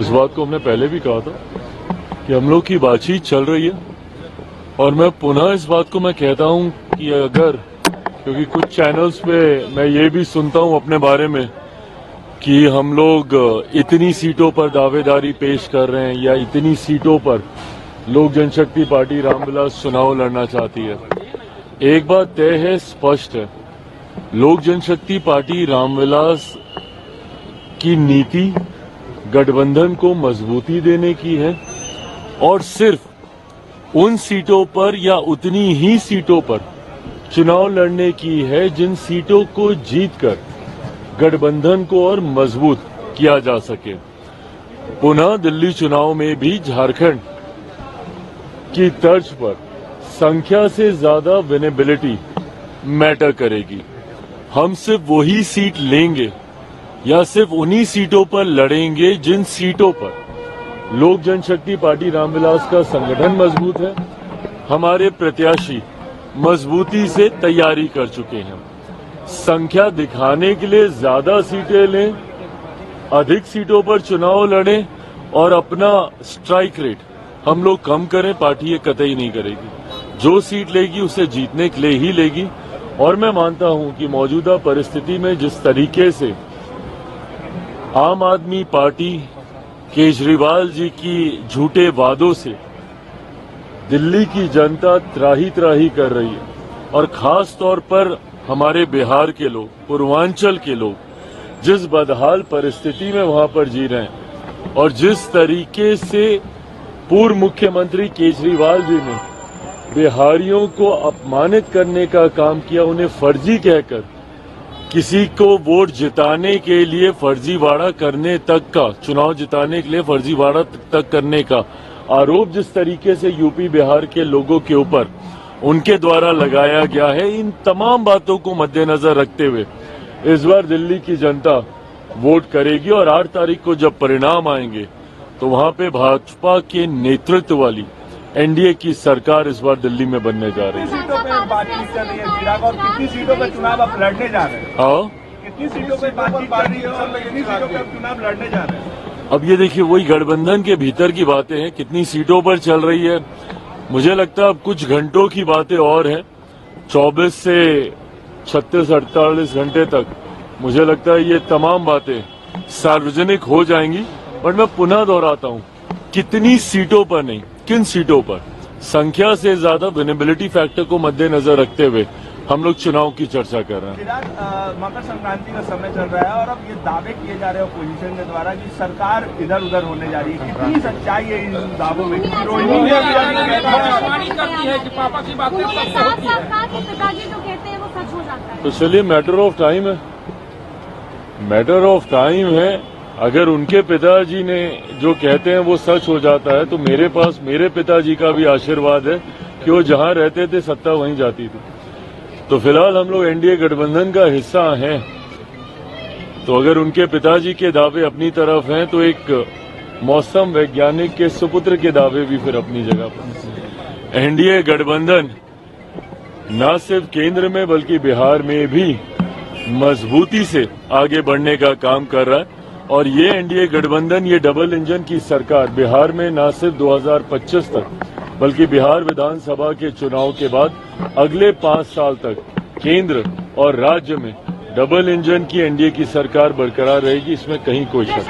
इस बात को हमने पहले भी कहा था कि हम लोग की बातचीत चल रही है और मैं पुनः इस बात को मैं कहता हूं कि अगर, क्योंकि कुछ चैनल्स पे मैं ये भी सुनता हूं अपने बारे में कि हम लोग इतनी सीटों पर दावेदारी पेश कर रहे हैं या इतनी सीटों पर लोक जनशक्ति पार्टी रामविलास चुनाव लड़ना चाहती है। एक बात तय है, स्पष्ट है, लोक जनशक्ति पार्टी रामविलास की नीति गठबंधन को मजबूती देने की है और सिर्फ उन सीटों पर या उतनी ही सीटों पर चुनाव लड़ने की है जिन सीटों को जीतकर गठबंधन को और मजबूत किया जा सके। पुनः दिल्ली चुनाव में भी झारखंड की तर्ज पर संख्या से ज्यादा विनेबिलिटी मैटर करेगी। हम सिर्फ वही सीट लेंगे या सिर्फ उन्हीं सीटों पर लड़ेंगे जिन सीटों पर लोक जनशक्ति पार्टी रामविलास का संगठन मजबूत है, हमारे प्रत्याशी मजबूती से तैयारी कर चुके हैं। संख्या दिखाने के लिए ज्यादा सीटें लें, अधिक सीटों पर चुनाव लड़ें और अपना स्ट्राइक रेट हम लोग कम करें, पार्टी ये कतई नहीं करेगी। जो सीट लेगी उसे जीतने के लिए ही लेगी। और मैं मानता हूं कि मौजूदा परिस्थिति में जिस तरीके से आम आदमी पार्टी केजरीवाल जी की झूठे वादों से दिल्ली की जनता त्राही त्राही कर रही है और खास तौर पर हमारे बिहार के लोग, पूर्वांचल के लोग जिस बदहाल परिस्थिति में वहां पर जी रहे हैं और जिस तरीके से पूर्व मुख्यमंत्री केजरीवाल जी ने बिहारियों को अपमानित करने का काम किया, उन्हें फर्जी कहकर किसी को वोट जिताने के लिए फर्जीवाड़ा करने तक का, चुनाव जिताने के लिए फर्जीवाड़ा तक करने का आरोप जिस तरीके से यूपी बिहार के लोगों के ऊपर उनके द्वारा लगाया गया है, इन तमाम बातों को मद्देनजर रखते हुए इस बार दिल्ली की जनता वोट करेगी और 8 तारीख को जब परिणाम आएंगे तो वहां पे भाजपा के नेतृत्व वाली एनडीए की सरकार इस बार दिल्ली में बनने जा रही है। कितनी सीटों पे बातचीत चल रही है चिराग, और कितनी सीटों पे चुनाव आप लड़ने जा रहे हैं? हाँ, कितनी सीटों पे बातचीत चल रही है और कितनी सीटों पे आप चुनाव लड़ने जा रहे हैं? अब ये देखिए, वही गठबंधन के भीतर की बातें हैं। कितनी सीटों पर चल रही है, मुझे लगता है अब कुछ घंटों की बातें और हैं। 24 से 36-48 घंटे तक मुझे लगता है ये तमाम बातें सार्वजनिक हो जाएंगी। बट मैं पुनः दोहराता हूं, कितनी सीटों पर नहीं, किन सीटों पर, संख्या से ज्यादा विनेबिलिटी फैक्टर को मद्देनजर रखते हुए हम लोग चुनाव की चर्चा कर रहे हैं। चिराग, मकर संक्रांति का समय चल रहा है और अब ये दावे किए जा रहे हैं अपोजिशन के द्वारा कि सरकार इधर उधर होने जा रही है। कितनी सच्चाई है इन दावों में? तो चलिए, मैटर ऑफ टाइम है, मैटर ऑफ टाइम है। अगर उनके पिताजी ने जो कहते हैं वो सच हो जाता है तो मेरे पास मेरे पिताजी का भी आशीर्वाद है कि वो जहां रहते थे सत्ता वहीं जाती थी। तो फिलहाल हम लोग एनडीए गठबंधन का हिस्सा हैं, तो अगर उनके पिताजी के दावे अपनी तरफ हैं तो एक मौसम वैज्ञानिक के सुपुत्र के दावे भी फिर अपनी जगह पर। एनडीए गठबंधन न सिर्फ केंद्र में बल्कि बिहार में भी मजबूती से आगे बढ़ने का काम कर रहा है और ये एनडीए गठबंधन, ये डबल इंजन की सरकार बिहार में न सिर्फ 2025 तक बल्कि बिहार विधानसभा के चुनाव के बाद अगले 5 साल तक केंद्र और राज्य में डबल इंजन की एनडीए की सरकार बरकरार रहेगी, इसमें कहीं कोई शक नहीं।